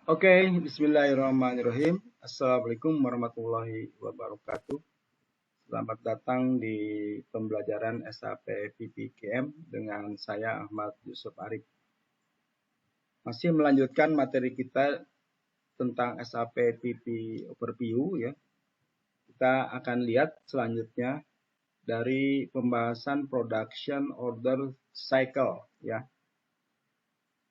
Oke, bismillahirrahmanirrahim. Assalamualaikum warahmatullahi wabarakatuh. Selamat datang di pembelajaran SAP PPKM dengan saya Ahmad Yusuf Arif. Masih melanjutkan materi kita tentang SAP PP Overview ya. Kita akan lihat selanjutnya dari pembahasan Production Order Cycle ya.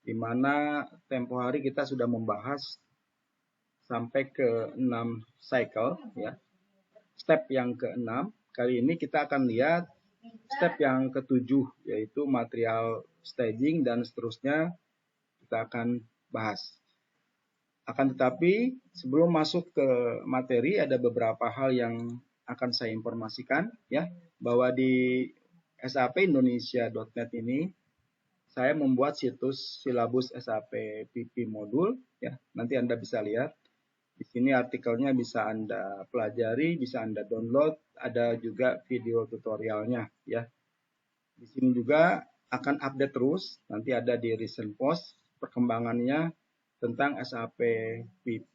Di mana tempo hari kita sudah membahas sampai ke 6 cycle ya. Step yang ke-6, kali ini kita akan lihat step yang ke-7 yaitu material staging dan seterusnya kita akan bahas. Akan tetapi sebelum masuk ke materi ada beberapa hal yang akan saya informasikan ya, bahwa di sapindonesia.net ini saya membuat situs silabus SAP PP modul ya. Nanti Anda bisa lihat. Di sini artikelnya bisa Anda pelajari, bisa Anda download, ada juga video tutorialnya ya. Di sini juga akan update terus, nanti ada di recent post perkembangannya tentang SAP PP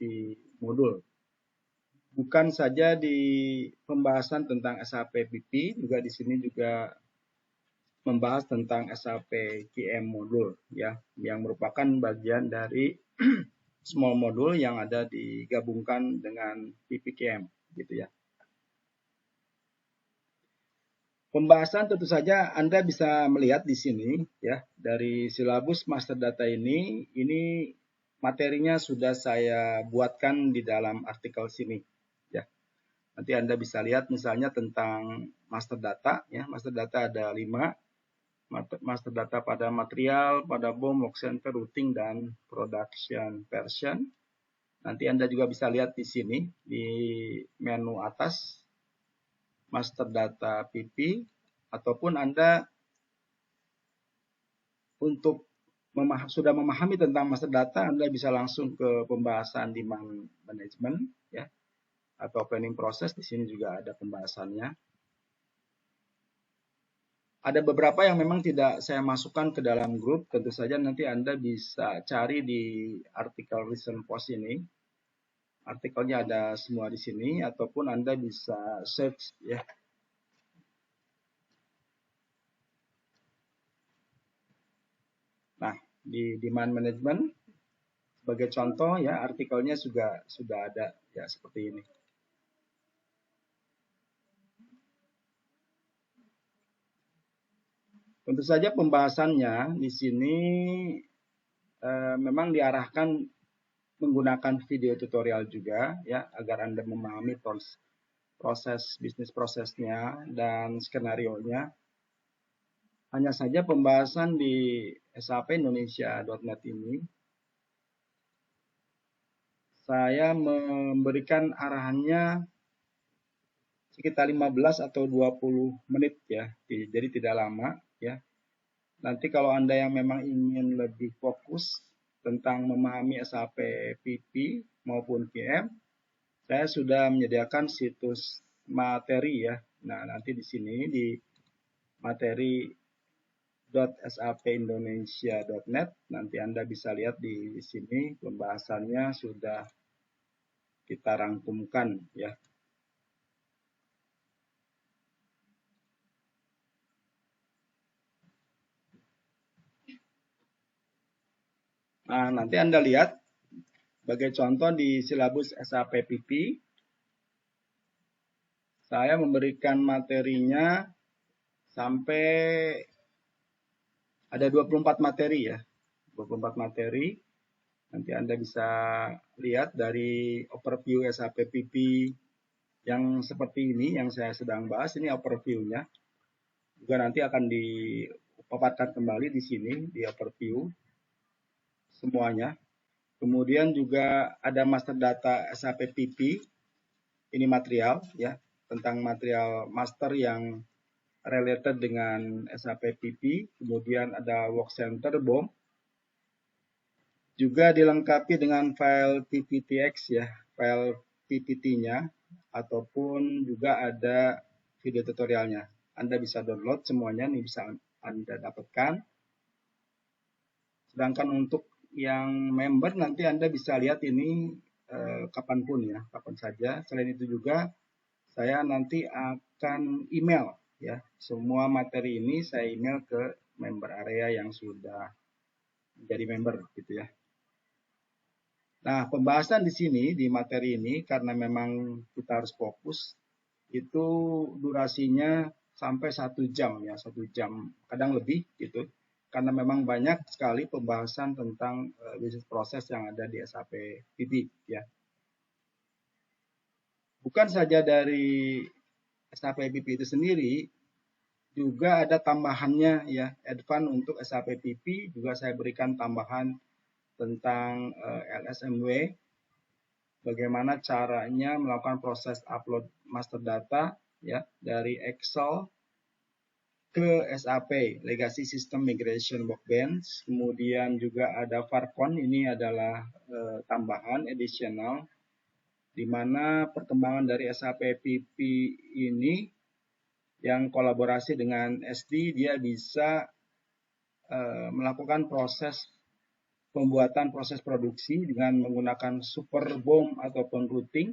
modul. Bukan saja di pembahasan tentang SAP PP, juga di sini juga membahas tentang SAP QM modul ya, yang merupakan bagian dari small modul yang ada digabungkan dengan PPKM gitu ya. Pembahasan tentu saja Anda bisa melihat di sini ya, dari silabus master data ini materinya sudah saya buatkan di dalam artikel sini ya. Nanti Anda bisa lihat misalnya tentang master data ya. Master data ada 5. Master data pada material, pada BOM, work center, routing, dan production version. Nanti Anda juga bisa lihat di sini, di menu atas, master data PP, ataupun Anda untuk sudah memahami tentang master data, Anda bisa langsung ke pembahasan demand management, ya, atau planning process. Di sini juga ada pembahasannya. Ada beberapa yang memang tidak saya masukkan ke dalam grup, tentu saja nanti Anda bisa cari di artikel recent post ini. Artikelnya ada semua di sini, ataupun Anda bisa search ya. Nah, di demand management sebagai contoh ya, artikelnya juga sudah ada ya seperti ini. Tentu saja pembahasannya di sini memang diarahkan menggunakan video tutorial juga ya, agar Anda memahami proses bisnis prosesnya dan skenario-nya. Hanya saja pembahasan di sapindonesia.net ini saya memberikan arahannya sekitar 15 atau 20 menit ya. Jadi tidak lama ya. Nanti kalau Anda yang memang ingin lebih fokus tentang memahami SAP PP maupun PM, saya sudah menyediakan situs materi ya. Nah, nanti di sini di materi.sapindonesia.net nanti Anda bisa lihat di sini pembahasannya sudah kita rangkumkan ya. Nah, nanti Anda lihat sebagai contoh di silabus SAP PP, saya memberikan materinya sampai ada 24 materi ya. 24 materi. Nanti Anda bisa lihat dari overview SAP PP yang seperti ini, yang saya sedang bahas, ini overview-nya. Juga nanti akan dipaparkan kembali di sini, di overview semuanya. Kemudian juga ada master data SAP PP, ini material ya, tentang material master yang related dengan SAP PP. Kemudian ada work center BOM, juga dilengkapi dengan file PPTX ya, file PPT-nya, ataupun juga ada video tutorialnya. Anda bisa download semuanya, ini bisa Anda dapatkan. Sedangkan untuk yang member nanti Anda bisa lihat ini kapanpun ya, kapan saja. Selain itu juga saya nanti akan email ya, semua materi ini saya email ke member area yang sudah menjadi member gitu ya. Nah, pembahasan di sini di materi ini karena memang kita harus fokus, itu durasinya sampai 1 jam ya, 1 jam kadang lebih gitu, karena memang banyak sekali pembahasan tentang bisnis proses yang ada di SAP PP ya. Bukan saja dari SAP PP itu sendiri, juga ada tambahannya ya, advance untuk SAP PP juga saya berikan tambahan tentang LSMW, bagaimana caranya melakukan proses upload master data ya dari Excel ke SAP Legacy System Migration Workbench. Kemudian juga ada Farcon, ini adalah tambahan additional di mana perkembangan dari SAP PP ini yang kolaborasi dengan SD, dia bisa melakukan pembuatan proses produksi dengan menggunakan super BOM ataupun routing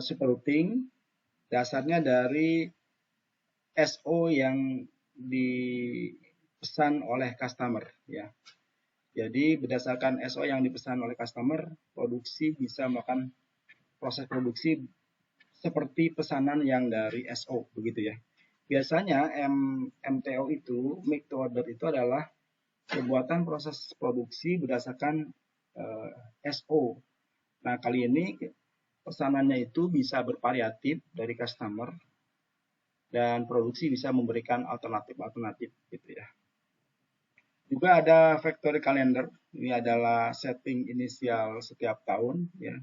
super routing, dasarnya dari SO yang dipesan oleh customer ya. Jadi berdasarkan SO yang dipesan oleh customer, produksi bisa melakukan proses produksi seperti pesanan yang dari SO begitu ya. Biasanya MTO itu, make to order itu adalah pembuatan proses produksi berdasarkan SO. Nah, kali ini pesanannya itu bisa bervariatif dari customer dan produksi bisa memberikan alternatif gitu ya. Juga ada factory calendar, ini adalah setting inisial setiap tahun ya,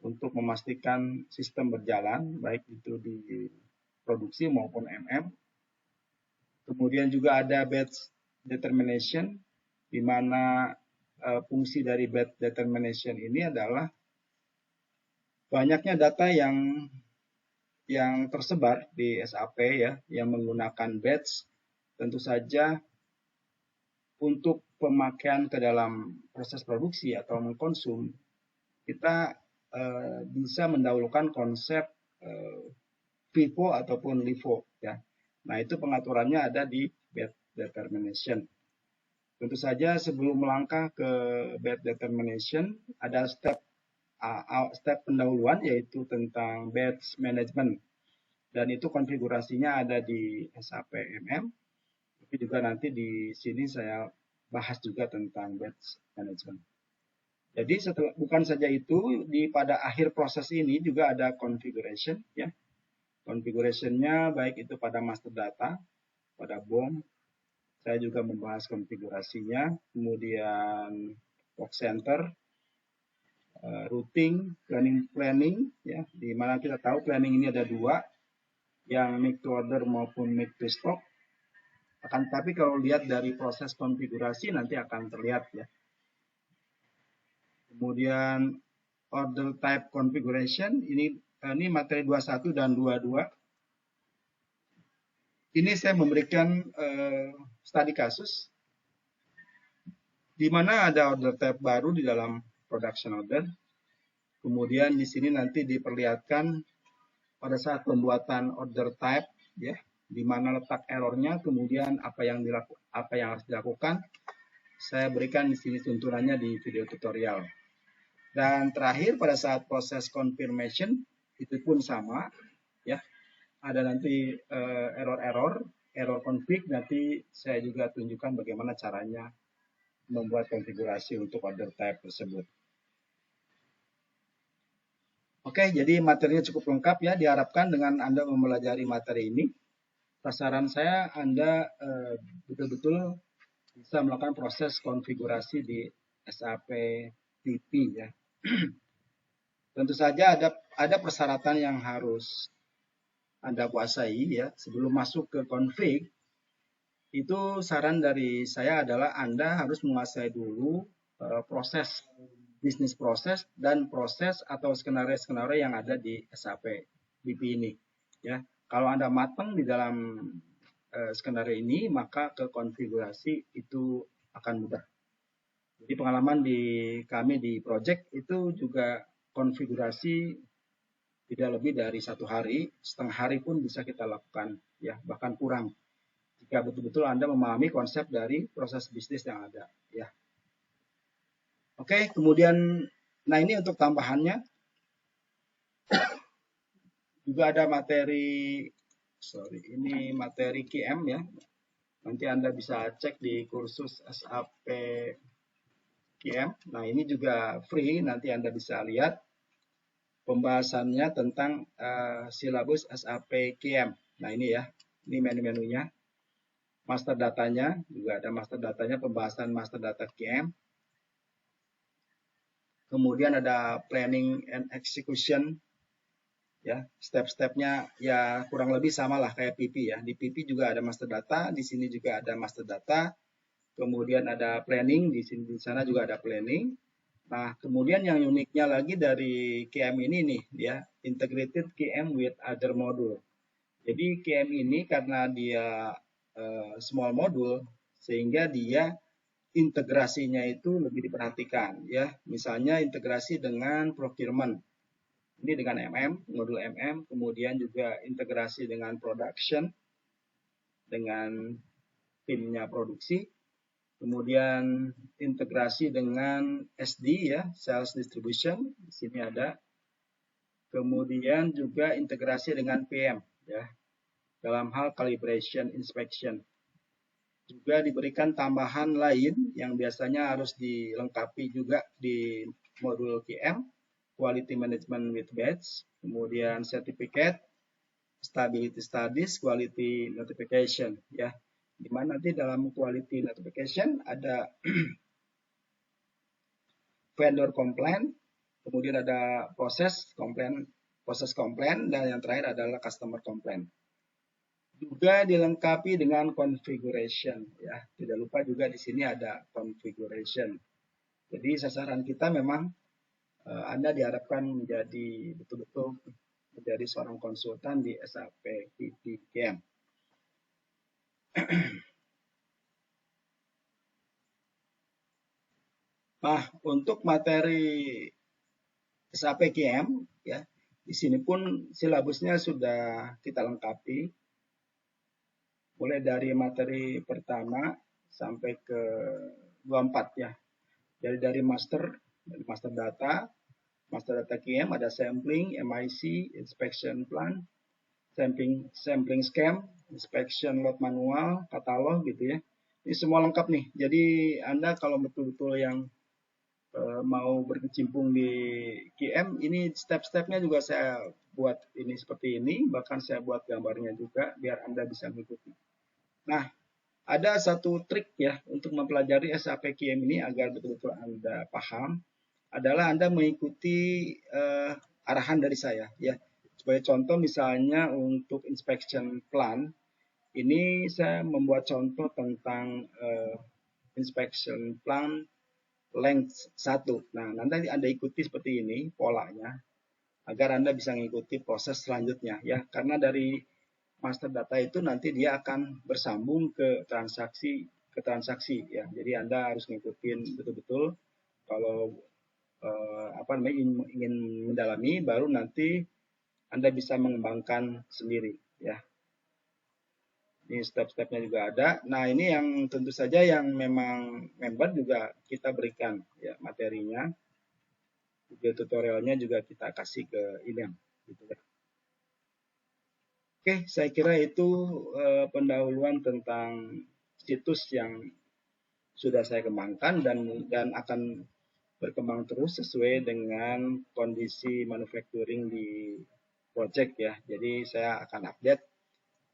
untuk memastikan sistem berjalan baik itu di produksi maupun MM. Kemudian juga ada batch determination, di mana fungsi dari batch determination ini adalah banyaknya data yang tersebar di SAP ya, yang menggunakan batch, tentu saja untuk pemakaian ke dalam proses produksi atau mengkonsum, kita bisa mendahulukan konsep FIFO ataupun LIFO ya. Nah, itu pengaturannya ada di batch determination. Tentu saja sebelum melangkah ke batch determination ada step pendahuluan yaitu tentang batch management, dan itu konfigurasinya ada di SAP MM. Tapi juga nanti di sini saya bahas juga tentang batch management. Jadi bukan saja itu, pada akhir proses ini juga ada configuration ya. Configurationnya baik itu pada master data, pada BOM. Saya juga membahas konfigurasinya, kemudian work center, routing, planning ya, di mana kita tahu planning ini ada dua, yang make to order maupun make to stock. Akan tetapi kalau lihat dari proses konfigurasi nanti akan terlihat ya. Kemudian order type configuration, ini materi 21 dan 22. Ini saya memberikan studi kasus di mana ada order type baru di dalam production order. Kemudian di sini nanti diperlihatkan pada saat pembuatan order type ya, di mana letak errornya, kemudian apa yang harus dilakukan. Saya berikan di sini tuntunannya di video tutorial. Dan terakhir pada saat proses confirmation itu pun sama ya. Ada nanti error config, nanti saya juga tunjukkan bagaimana caranya membuat konfigurasi untuk order type tersebut. Oke, jadi materinya cukup lengkap ya. Diharapkan dengan Anda mempelajari materi ini, sasaran saya Anda betul-betul bisa melakukan proses konfigurasi di SAP PP ya. Tentu saja ada persyaratan yang harus Anda kuasai ya. Sebelum masuk ke config, itu saran dari saya adalah Anda harus menguasai dulu proses bisnis proses dan proses atau skenario-skenario yang ada di SAP BP ini ya. Kalau Anda matang di dalam skenario ini, maka ke konfigurasi itu akan mudah. Jadi pengalaman di kami di project itu juga konfigurasi tidak lebih dari 1 hari, setengah hari pun bisa kita lakukan, ya, bahkan kurang. Jika betul-betul Anda memahami konsep dari proses bisnis yang ada, ya. Oke, kemudian, nah ini untuk tambahannya, juga ada materi, ini materi QM ya. Nanti Anda bisa cek di kursus SAP QM. Nah ini juga free, nanti Anda bisa lihat pembahasannya tentang silabus SAP QM. Nah ini ya, ini menu-menunya. Master datanya, juga ada master datanya, pembahasan master data QM. Kemudian ada planning and execution, ya, step-stepnya ya kurang lebih sama lah kayak PP ya. Di PP juga ada master data, di sini juga ada master data. Kemudian ada planning, di sini di sana juga ada planning. Nah, kemudian yang uniknya lagi dari QM ini nih, ya, integrated QM with other module. Jadi QM ini karena dia small module, sehingga dia integrasinya itu lebih diperhatikan, ya. Misalnya integrasi dengan procurement, ini dengan MM, modul MM, kemudian juga integrasi dengan production, dengan timnya produksi, kemudian integrasi dengan SD ya, sales distribution, di sini ada, kemudian juga integrasi dengan PM ya, dalam hal calibration inspection. Juga diberikan tambahan lain yang biasanya harus dilengkapi juga di modul QM, Quality Management with Badge, kemudian Certificate, Stability Studies, Quality Notification ya. Di mana nanti dalam Quality Notification ada vendor complaint, kemudian ada proses complaint, dan yang terakhir adalah customer complaint. Juga dilengkapi dengan configuration ya. Tidak lupa juga di sini ada configuration. Jadi sasaran kita memang Anda diharapkan menjadi betul-betul menjadi seorang konsultan di SAP PPQM. Nah, untuk materi SAP QM ya, di sini pun silabusnya sudah kita lengkapi. Mulai dari materi pertama sampai ke 24 ya. Jadi dari master data QM ada sampling, MIC, inspection plan, sampling scheme, inspection lot manual, katalog gitu ya. Ini semua lengkap nih. Jadi Anda kalau betul-betul yang mau berkecimpung di QM, ini step-stepnya juga saya buat ini seperti ini, bahkan saya buat gambarnya juga biar Anda bisa mengikuti. Nah, ada satu trik ya untuk mempelajari SAP QM ini agar betul-betul Anda paham, adalah Anda mengikuti arahan dari saya ya. Sebagai contoh misalnya untuk inspection plan, ini saya membuat contoh tentang inspection plan length 1. Nah, nanti Anda ikuti seperti ini polanya agar Anda bisa mengikuti proses selanjutnya ya. Karena dari master data itu nanti dia akan bersambung ke transaksi ya. Jadi Anda harus ngikutin betul-betul. Kalau ingin mendalami, baru nanti Anda bisa mengembangkan sendiri ya. Ini step-stepnya juga ada. Nah ini yang tentu saja yang memang member juga kita berikan ya materinya. Video tutorialnya juga kita kasih ke email gitu ya. Oke, saya kira itu pendahuluan tentang situs yang sudah saya kembangkan dan akan berkembang terus sesuai dengan kondisi manufacturing di project ya. Jadi saya akan update,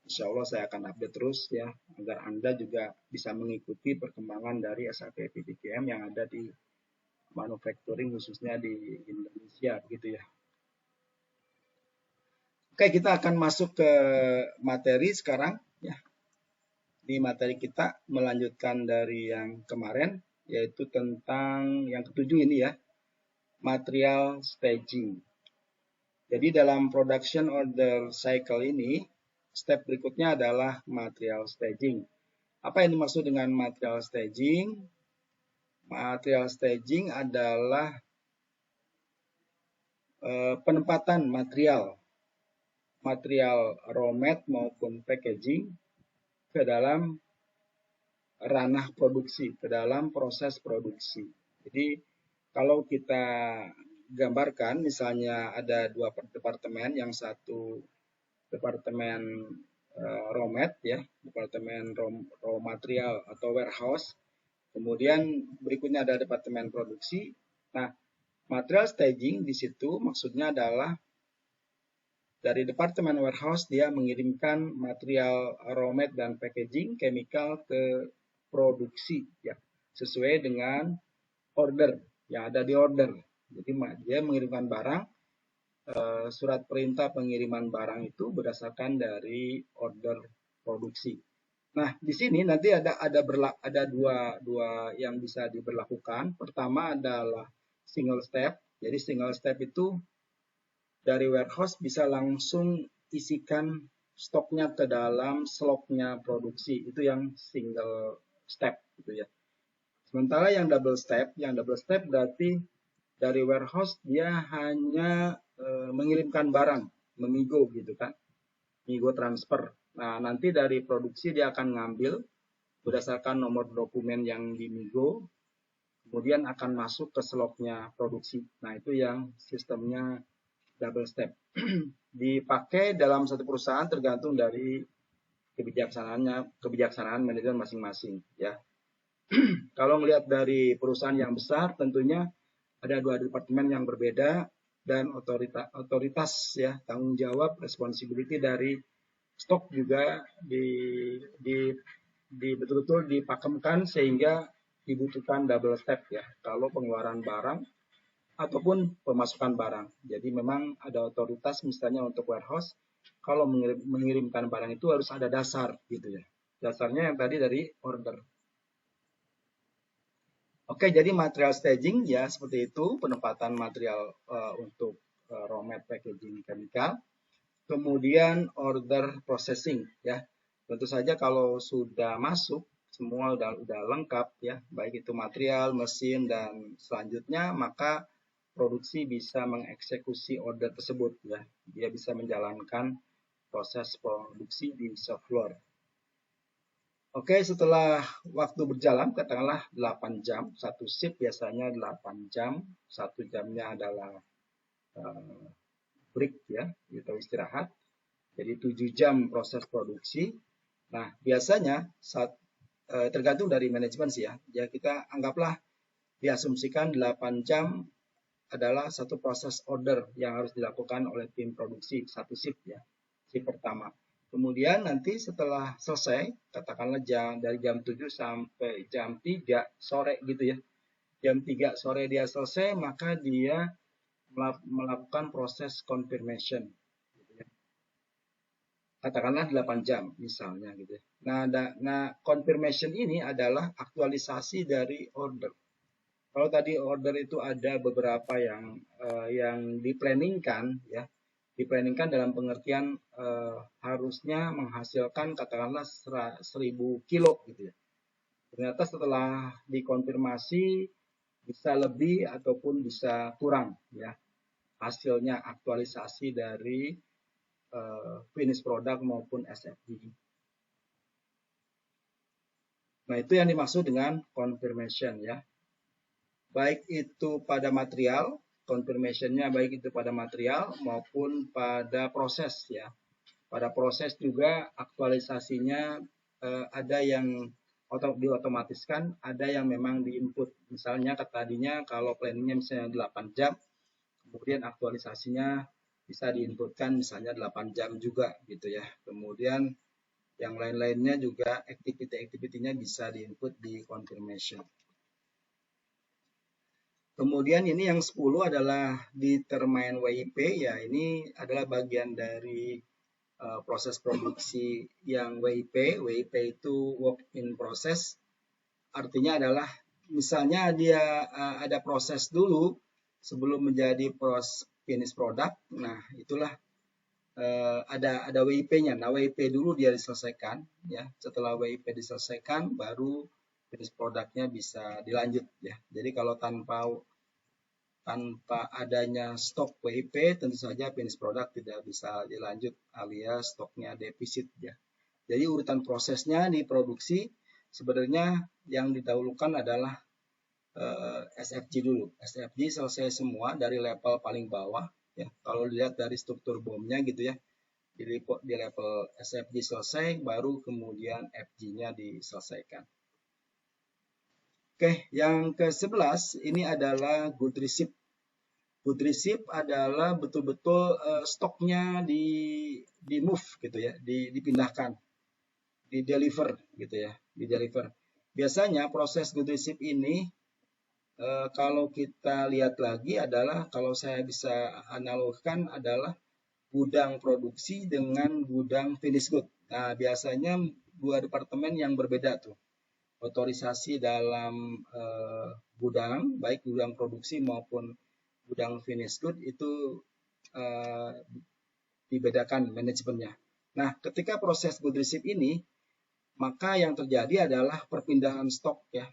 insya Allah saya akan update terus ya, agar Anda juga bisa mengikuti perkembangan dari SAP PPQM yang ada di manufacturing khususnya di Indonesia begitu ya. Oke, kita akan masuk ke materi sekarang ya. Di materi kita melanjutkan dari yang kemarin, yaitu tentang yang ketujuh ini ya, material staging. Jadi dalam production order cycle ini, step berikutnya adalah material staging. Apa yang dimaksud dengan material staging? Material staging adalah penempatan material raw mat maupun packaging ke dalam ranah produksi, ke dalam proses produksi. Jadi kalau kita gambarkan, misalnya ada dua departemen, yang satu departemen raw mat, ya, departemen raw material atau warehouse. Kemudian berikutnya ada departemen produksi. Nah, material staging di situ maksudnya adalah dari departemen warehouse dia mengirimkan material raw mat dan packaging chemical ke produksi, ya, sesuai dengan order yang ada di order. Jadi dia mengirimkan barang, surat perintah pengiriman barang itu berdasarkan dari order produksi. Nah, di sini nanti ada dua yang bisa diberlakukan. Pertama adalah single step. Jadi single step itu dari warehouse bisa langsung isikan stoknya ke dalam slotnya produksi. Itu yang single step gitu ya. Sementara yang double step berarti dari warehouse dia hanya mengirimkan barang, memigo gitu kan, migo transfer. Nah, nanti dari produksi dia akan ngambil berdasarkan nomor dokumen yang dimigo, kemudian akan masuk ke slotnya produksi. Nah, itu yang sistemnya double step. Dipakai dalam satu perusahaan tergantung dari kebijaksanaan manajemen masing-masing, ya. Kalau melihat dari perusahaan yang besar, tentunya ada dua departemen yang berbeda dan otoritas ya, tanggung jawab, responsibility dari stok juga betul-betul dipakemkan sehingga dibutuhkan double step ya. Kalau pengeluaran barang ataupun pemasukan barang. Jadi memang ada otoritas misalnya untuk warehouse, kalau mengirimkan barang itu harus ada dasar gitu ya. Dasarnya yang tadi dari order. Oke, jadi material staging ya seperti itu, penempatan material untuk raw mat packaging chemical. Kemudian order processing ya. Tentu saja kalau sudah masuk semua udah lengkap ya, baik itu material, mesin dan selanjutnya, maka produksi bisa mengeksekusi order tersebut ya. Dia bisa menjalankan proses produksi di shop floor. Oke, setelah waktu berjalan, katakanlah 8 jam, satu shift biasanya 8 jam, satu jamnya adalah break ya, atau istirahat. Jadi 7 jam proses produksi. Nah, biasanya tergantung dari manajemen sih ya. Ya kita anggaplah diasumsikan 8 jam adalah satu proses order yang harus dilakukan oleh tim produksi, satu shift ya, shift pertama. Kemudian nanti setelah selesai, katakanlah dari jam 7 sampai jam 3 sore gitu ya. Jam 3 sore dia selesai, maka dia melakukan proses confirmation. Gitu ya. Katakanlah 8 jam misalnya gitu ya. Nah, confirmation ini adalah aktualisasi dari order. Kalau tadi order itu ada beberapa yang diplanningkan ya, diplanningkan dalam pengertian harusnya menghasilkan katakanlah 1000 kilo gitu ya. Ternyata setelah dikonfirmasi bisa lebih ataupun bisa kurang ya hasilnya, aktualisasi dari finish product maupun SFD. Nah, itu yang dimaksud dengan confirmation ya. Baik itu pada material, confirmation-nya baik itu pada material maupun pada proses ya. Pada proses juga aktualisasinya ada yang diotomatiskan, ada yang memang diinput. Misalnya tadinya kalau planningnya misalnya 8 jam, kemudian aktualisasinya bisa diinputkan misalnya 8 jam juga gitu ya. Kemudian yang lain-lainnya juga activity-activity-nya bisa diinput di confirmation. Kemudian ini yang 10 adalah determine WIP ya, ini adalah bagian dari proses produksi yang WIP. WIP itu work in process. Artinya adalah misalnya dia ada proses dulu sebelum menjadi finish product. Nah, itulah ada WIP-nya. Nah, WIP dulu dia diselesaikan ya. Setelah WIP diselesaikan baru finish produknya bisa dilanjut ya. Jadi kalau tanpa adanya stok WIP tentu saja finish product tidak bisa dilanjut alias stoknya defisit ya. Jadi urutan prosesnya di produksi sebenarnya yang didahulukan adalah SFG dulu. SFG selesai semua dari level paling bawah ya. Kalau dilihat dari struktur bomnya gitu ya. Di level SFG selesai baru kemudian FG-nya diselesaikan. Oke, yang ke-11 ini adalah good receipt. Good receipt adalah betul-betul stoknya di move gitu ya, dipindahkan, di deliver gitu ya, di deliver. Biasanya proses good receipt ini kalau kita lihat lagi adalah kalau saya bisa analogkan adalah gudang produksi dengan gudang finish good. Nah, biasanya dua departemen yang berbeda tuh. Otorisasi dalam gudang, baik gudang produksi maupun gudang finish good itu dibedakan manajemennya. Nah, ketika proses good receipt ini, maka yang terjadi adalah perpindahan stok ya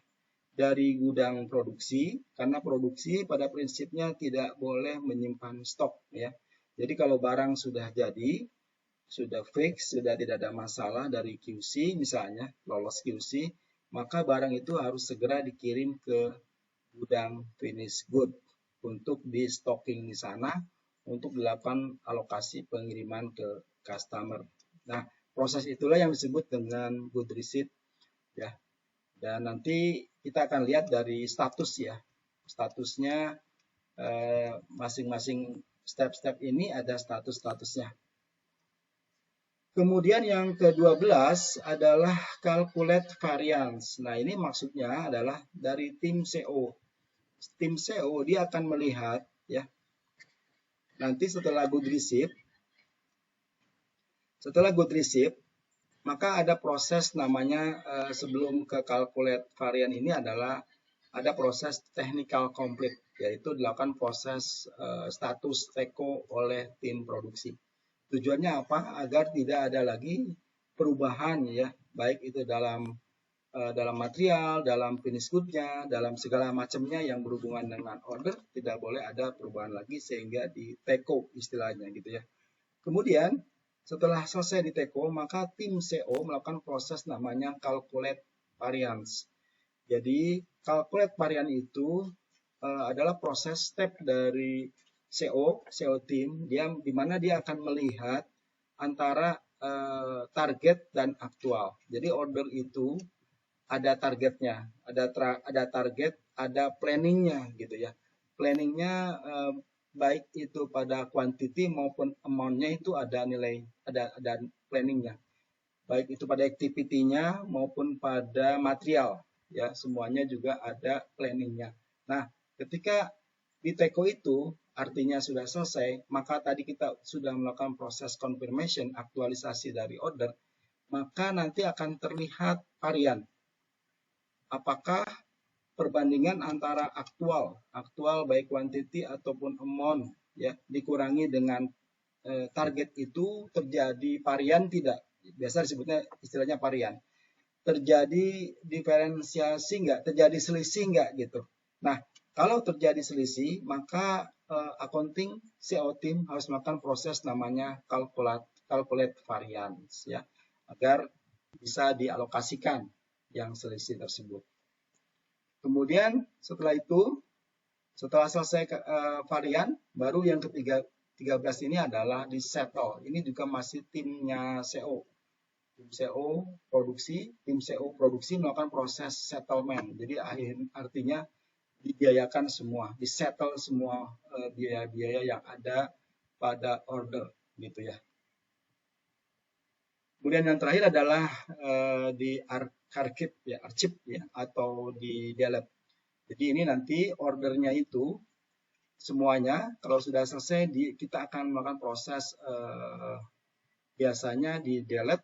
dari gudang produksi, karena produksi pada prinsipnya tidak boleh menyimpan stok ya. Jadi kalau barang sudah jadi, sudah fix, sudah tidak ada masalah dari QC misalnya, lolos QC, maka barang itu harus segera dikirim ke gudang finish good untuk di stocking di sana untuk dilakukan alokasi pengiriman ke customer. Nah, proses itulah yang disebut dengan good receipt ya. Dan nanti kita akan lihat dari status ya. Statusnya masing-masing step-step ini ada status-statusnya. Kemudian yang ke-12 adalah calculate variance. Nah, ini maksudnya adalah dari tim CO. Tim CO dia akan melihat ya. Nanti setelah good receipt maka ada proses namanya sebelum ke calculate varian ini adalah ada proses technical complete, yaitu dilakukan proses status TECO oleh tim produksi. Tujuannya apa? Agar tidak ada lagi perubahan ya, baik itu dalam material, dalam finish good-nya, dalam segala macamnya yang berhubungan dengan order, tidak boleh ada perubahan lagi sehingga di TECO istilahnya gitu ya. Kemudian setelah selesai di TECO, maka tim CO melakukan proses namanya calculate variance. Jadi calculate variance itu adalah proses step dari CO team, di mana dia akan melihat antara target dan aktual. Jadi order itu ada targetnya, ada target, ada planningnya gitu ya. Planningnya baik itu pada quantity maupun amount-nya itu ada nilai, ada planningnya. Baik itu pada activity-nya maupun pada material, ya semuanya juga ada planningnya. Nah, ketika di TECO itu artinya sudah selesai, maka tadi kita sudah melakukan proses confirmation, aktualisasi dari order, maka nanti akan terlihat varian. Apakah perbandingan antara aktual baik quantity ataupun amount ya dikurangi dengan target itu terjadi varian tidak? Biasa disebutnya istilahnya varian. Terjadi diferensiasi enggak? Terjadi selisih enggak gitu. Nah, kalau terjadi selisih, maka accounting CO team harus melakukan proses namanya calculate variance ya, agar bisa dialokasikan yang selisih tersebut. Kemudian setelah itu, setelah selesai varian, baru yang ke-13 ini adalah di settle. Ini juga masih timnya CO. Tim CO produksi melakukan proses settlement. Jadi artinya dibiayakan semua, disettle semua biaya-biaya yang ada pada order gitu ya. Kemudian yang terakhir adalah di archive ya, atau di delete. Jadi ini nanti ordernya itu semuanya kalau sudah selesai kita akan melakukan proses biasanya di delete.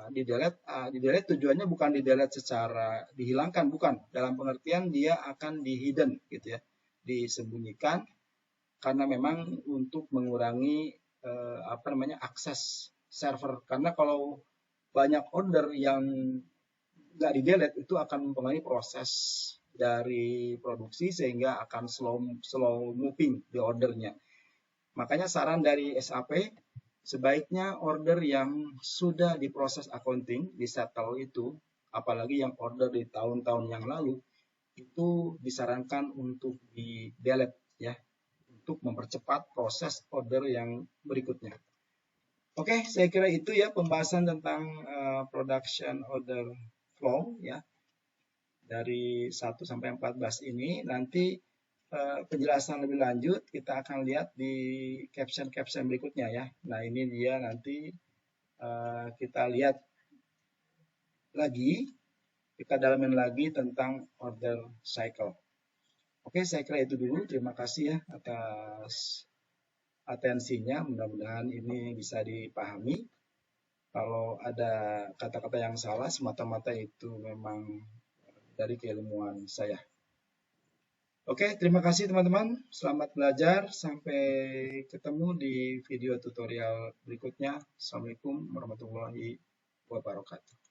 Di delete tujuannya bukan di delete secara dihilangkan, bukan. Dalam pengertian dia akan di hidden gitu ya, disembunyikan karena memang untuk mengurangi akses server, karena kalau banyak order yang nggak di delete itu akan mempengaruhi proses dari produksi sehingga akan slow moving di ordernya. Makanya saran dari SAP, sebaiknya order yang sudah diproses accounting, di settle itu, apalagi yang order di tahun-tahun yang lalu, itu disarankan untuk di delete ya, untuk mempercepat proses order yang berikutnya. Oke, saya kira itu ya pembahasan tentang production order flow ya. Dari 1 sampai 14 ini nanti penjelasan lebih lanjut kita akan lihat di caption-caption berikutnya ya. Nah, ini dia nanti kita lihat lagi, kita dalamin lagi tentang order cycle. Oke, saya kira itu dulu. Terima kasih ya atas atensinya. Mudah-mudahan ini bisa dipahami. Kalau ada kata-kata yang salah, semata-mata itu memang dari keilmuan saya. Oke, terima kasih teman-teman. Selamat belajar. Sampai ketemu di video tutorial berikutnya. Assalamualaikum warahmatullahi wabarakatuh.